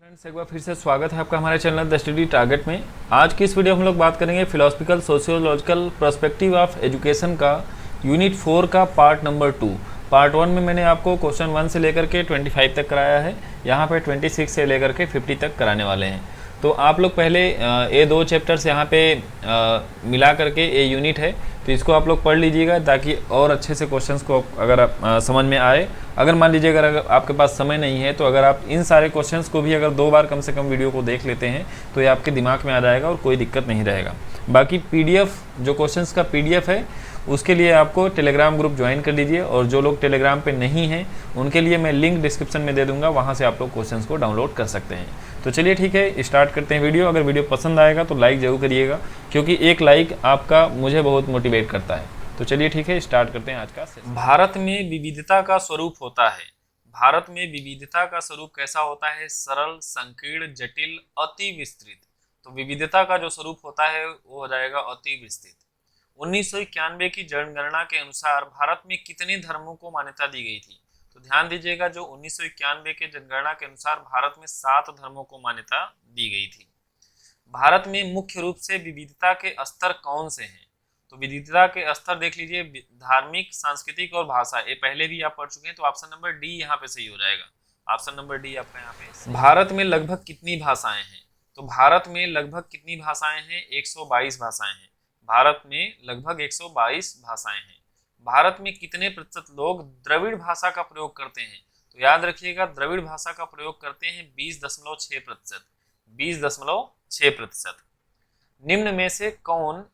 Friends, एक बार फिर से स्वागत है आपका हमारे चैनल द स्टडी टारगेट में। आज की इस वीडियो में हम लोग बात करेंगे philosophical sociological perspective of education का यूनिट 4 का पार्ट नंबर 2। पार्ट 1 में मैंने आपको क्वेश्चन 1 से लेकर के 25 तक कराया है। यहाँ पे 26 से लेकर के 50 तक कराने वाले हैं। तो आप लोग पहले ये दो चैप्टर्स यहाँ पे मिला करके ये यूनिट है, तो इसको आप लोग पढ़ लीजिएगा ताकि और अच्छे से क्वेश्चंस को अगर आप समझ में आए। अगर मान लीजिए अगर आपके पास समय नहीं है तो अगर आप इन सारे क्वेश्चंस को भी अगर 2 बार कम से कम वीडियो को देख लेते हैं तो ये आपके दिमाग में आ जाएगा और कोई दिक्कत नहीं रहेगा। बाकी पीडीएफ जो क्वेश्चंस का पीडीएफ है उसके लिए आपको टेलीग्राम ग्रुप ज्वाइन कर लीजिए, और जो लोग टेलीग्राम पे नहीं हैं उनके लिए मैं लिंक डिस्क्रिप्शन में दे दूंगा, वहाँ से आप लोग क्वेश्चंस को डाउनलोड कर सकते हैं। तो चलिए ठीक है, स्टार्ट करते हैं वीडियो। अगर वीडियो पसंद आएगा तो लाइक ज़रूर करिएगा, क्योंकि एक लाइक आपका मुझे बहुत मोटिवेट करता है। तो चलिए ठीक है, स्टार्ट करते हैं आज का सेशन। भारत में विविधता का स्वरूप होता है। भारत में विविधता का स्वरूप कैसा होता है? सरल, संकीर्ण, जटिल, अति विस्तृत। तो विविधता का जो स्वरूप होता है वो हो जाएगा अति विस्तृत। 1991 की जनगणना के अनुसार भारत में कितने धर्मों को मान्यता दी गई थी? तो ध्यान दीजिएगा, जो 1991 के जनगणना के अनुसार भारत में 7 धर्मों को मान्यता दी गई थी। भारत में मुख्य रूप से विविधता के स्तर कौन से हैं? तो विविधता के स्तर देख लीजिए, धार्मिक, सांस्कृतिक और भाषा। ये पहले भी आप पढ़ चुके हैं, तो ऑप्शन नंबर डी यहाँ पे सही हो जाएगा। ऑप्शन नंबर डी आपका यहाँ पे। भारत में लगभग कितनी भाषाएं हैं? तो भारत में लगभग कितनी भाषाएं हैं? 122 भाषाएं हैं। भारत में लगभग 122 भाषाएं हैं। भारत में कितने प्रतिशत लोग द्रविड़ भाषा का प्रयोग करते हैं? तो याद रखिएगा, द्रविड़ भाषा का प्रयोग करते हैं 20.6%। 20.6%। निम्न में से कौन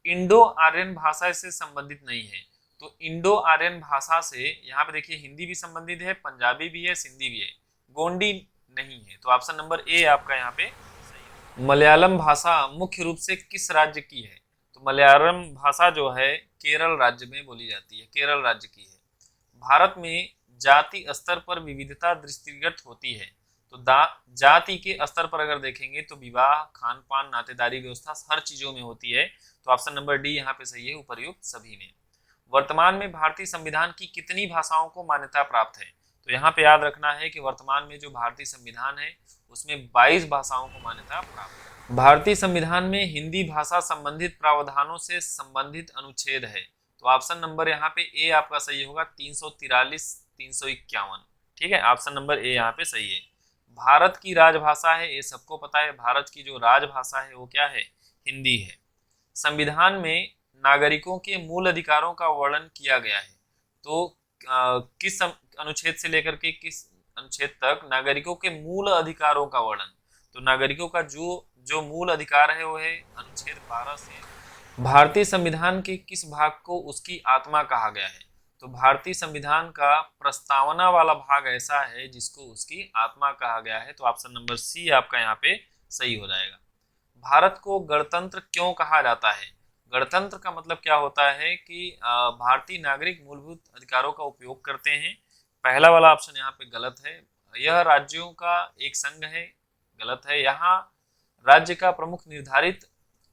इंडो आर्यन भाषा से संबंधित नहीं है? तो इंडो आर्यन भाषा से यहाँ पे देखिए हिंदी भी संबंधित है, पंजाबी भी है, सिंधी भी है, गोंडी नहीं है। तो ऑप्शन नंबर ए आपका यहाँ पे सही है। मलयालम भाषा मुख्य रूप से किस राज्य की है? तो मलयालम भाषा जो है केरल राज्य में बोली जाती है, केरल राज्य की है। भारत में जाति स्तर पर विविधता दृष्टिगत होती है। तो जाति के स्तर पर अगर देखेंगे तो विवाह, खान पान, नातेदारी व्यवस्था हर चीजों में होती है। तो ऑप्शन नंबर डी यहाँ पे सही है, उपर्युक्त सभी में। वर्तमान में भारतीय संविधान की कितनी भाषाओं को मान्यता प्राप्त है? तो यहाँ पे याद रखना है कि वर्तमान में जो भारतीय संविधान है उसमें 22 भाषाओं को मान्यता प्राप्त है। भारतीय संविधान में हिंदी भाषा संबंधित प्रावधानों से संबंधित अनुच्छेद है। तो ऑप्शन नंबर यहाँ पे ए आपका सही होगा, 343, 351। ठीक है, ऑप्शन नंबर ए यहाँ पे सही है। भारत की राजभाषा है, ये सबको पता है, भारत की जो राजभाषा है वो क्या है? हिंदी है। संविधान में नागरिकों के मूल अधिकारों का वर्णन किया गया है। तो किस अनुच्छेद से लेकर के किस अनुच्छेद तक नागरिकों के मूल अधिकारों का वर्णन? तो नागरिकों का जो मूल अधिकार है वो है अनुच्छेद 12 से। भारतीय संविधान के किस भाग को उसकी आत्मा कहा गया है? तो भारतीय संविधान का प्रस्तावना वाला भाग ऐसा है जिसको उसकी आत्मा कहा गया है। तो ऑप्शन नंबर सी आपका यहाँ पे सही हो जाएगा। भारत को गणतंत्र क्यों कहा जाता है? गणतंत्र का मतलब क्या होता है कि भारतीय नागरिक मूलभूत अधिकारों का उपयोग करते हैं। पहला वाला ऑप्शन यहाँ पे गलत है। यह राज्यों का एक संघ है, गलत है। यहाँ राज्य का प्रमुख निर्धारित,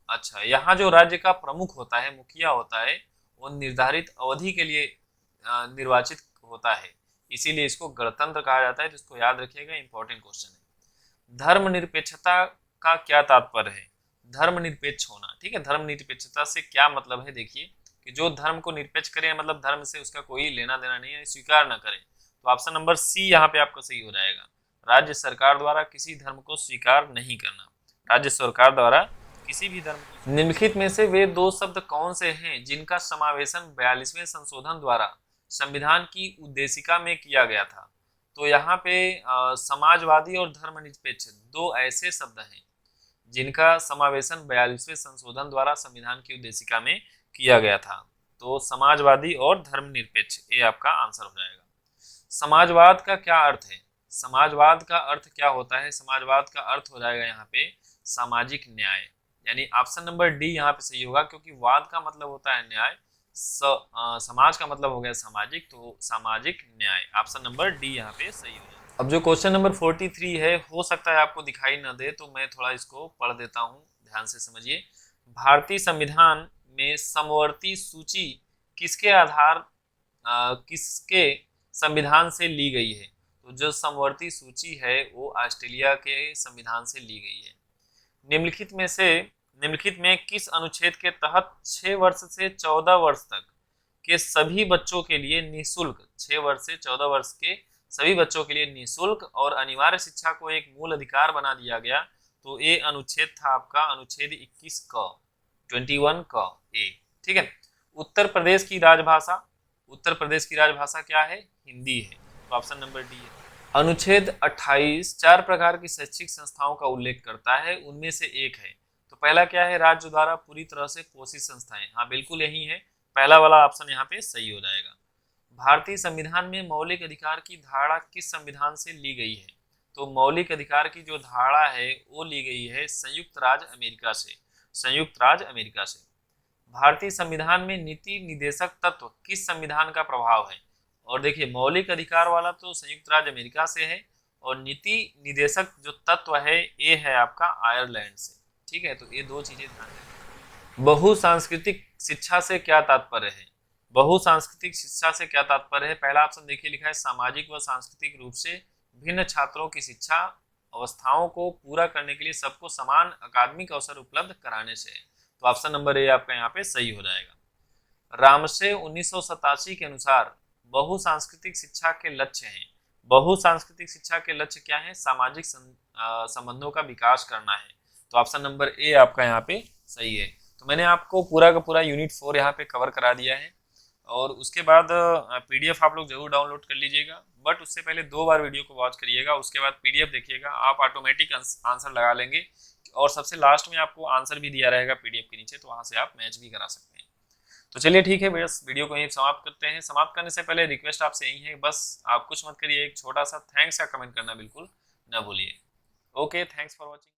अच्छा, यहाँ जो राज्य का प्रमुख होता है, मुखिया होता है, वो निर्धारित अवधि के लिए निर्वाचित होता है, इसीलिए इसको गणतंत्र कहा जाता है। तो इसको याद रखिएगा, इंपॉर्टेंट क्वेश्चन है। धर्मनिरपेक्षता का क्या तात्पर्य है? धर्मनिरपेक्ष होना। ठीक है, धर्मनिरपेक्षता से क्या मतलब है? देखिए कि जो धर्म को निरपेक्ष करे, मतलब धर्म से उसका कोई लेना देना नहीं है, स्वीकार न करे। तो ऑप्शन नंबर सी यहाँ पे आपका सही हो जाएगा। राज्य सरकार द्वारा किसी धर्म को स्वीकार नहीं करना। राज्य सरकार द्वारा किसी भी धर्म। निम्नलिखित में से वे 2 शब्द कौन से हैं जिनका समावेशन 42वें संशोधन द्वारा संविधान की उद्देशिका में किया गया था? तो यहाँ पे समाजवादी और धर्मनिरपेक्ष 2 ऐसे शब्द हैं जिनका समावेशन 42वें संशोधन द्वारा संविधान की उद्देशिका में किया गया था। तो समाजवादी और धर्मनिरपेक्ष, ये आपका आंसर हो जाएगा। समाजवाद का क्या अर्थ है? समाजवाद का अर्थ क्या होता है? समाजवाद का अर्थ हो जाएगा यहाँ पे सामाजिक न्याय, यानी ऑप्शन नंबर डी यहाँ पे सही होगा, क्योंकि वाद का मतलब होता है न्याय, समाज का मतलब हो गया सामाजिक, तो सामाजिक न्याय। ऑप्शन नंबर डी यहाँ पे सही हो जाएगा। अब जो क्वेश्चन नंबर 43 है, हो सकता है आपको दिखाई न दे, तो मैं थोड़ा इसको पढ़ देता हूँ, ध्यान से समझिए। भारतीय संविधान में समवर्ती सूची किसके आधार किसके संविधान से ली गई है? तो जो समवर्ती सूची है वो ऑस्ट्रेलिया के संविधान से ली गई है। निम्नलिखित में किस अनुच्छेद के तहत 6 वर्ष से 14 वर्ष तक के सभी बच्चों के लिए निःशुल्क 6 वर्ष से 14 वर्ष के सभी बच्चों के लिए निःशुल्क और अनिवार्य शिक्षा को एक मूल अधिकार बना दिया गया? तो ये अनुच्छेद था आपका अनुच्छेद 21 क 21 क ए। ठीक है। उत्तर प्रदेश की राजभाषा क्या है? हिंदी है। तो ऑप्शन नंबर डी है। अनुच्छेद 28 4 प्रकार की शैक्षिक संस्थाओं का उल्लेख करता है, उनमें से एक है। तो पहला क्या है? राज्य द्वारा पूरी तरह से पोषित संस्थाएं। हाँ बिल्कुल यही है, पहला वाला ऑप्शन यहाँ पे सही हो जाएगा। भारतीय संविधान में मौलिक अधिकार की धारणा किस संविधान से ली गई है? तो मौलिक अधिकार की जो धारणा है वो ली गई है संयुक्त राज्य अमेरिका से। भारतीय संविधान में नीति निदेशक तत्व किस संविधान का प्रभाव है? और देखिए मौलिक अधिकार वाला तो संयुक्त राज्य अमेरिका से है और नीति निदेशक जो तत्व है ये है आपका आयरलैंड से। ठीक है, तो ये दो चीजें ध्यान रखें। बहुसांस्कृतिक शिक्षा से क्या तात्पर्य है? बहुसांस्कृतिक शिक्षा से क्या तात्पर्य है? पहला ऑप्शन देखिए लिखा है सामाजिक व सांस्कृतिक रूप से भिन्न छात्रों की शिक्षा अवस्थाओं को पूरा करने के लिए सबको समान अकादमिक अवसर उपलब्ध कराने से है। तो ऑप्शन नंबर ए आपका यहाँ पे सही हो जाएगा। रामसे 1987 के अनुसार बहुसांस्कृतिक शिक्षा के लक्ष्य हैं। बहुसांस्कृतिक शिक्षा के लक्ष्य क्या है? सामाजिक संबंधों का विकास करना है। तो ऑप्शन नंबर ए आपका यहाँ पे सही है। तो मैंने आपको पूरा का पूरा यूनिट 4 यहाँ पे कवर करा दिया है और उसके बाद पीडीएफ आप लोग जरूर डाउनलोड कर लीजिएगा, बट उससे पहले 2 बार वीडियो को वॉच करिएगा, उसके बाद पीडीएफ देखिएगा, आप ऑटोमेटिक आंसर लगा लेंगे और सबसे लास्ट में आपको आंसर भी दिया रहेगा पीडीएफ के नीचे, तो वहाँ से आप मैच भी करा सकते हैं। तो चलिए ठीक है, बस वीडियो को यहीं समाप्त करते हैं। समाप्त करने से पहले रिक्वेस्ट आपसे यही है, बस आप कुछ मत करिए, एक छोटा सा थैंक्स का कमेंट करना बिल्कुल न भूलिए। Okay, thanks for watching.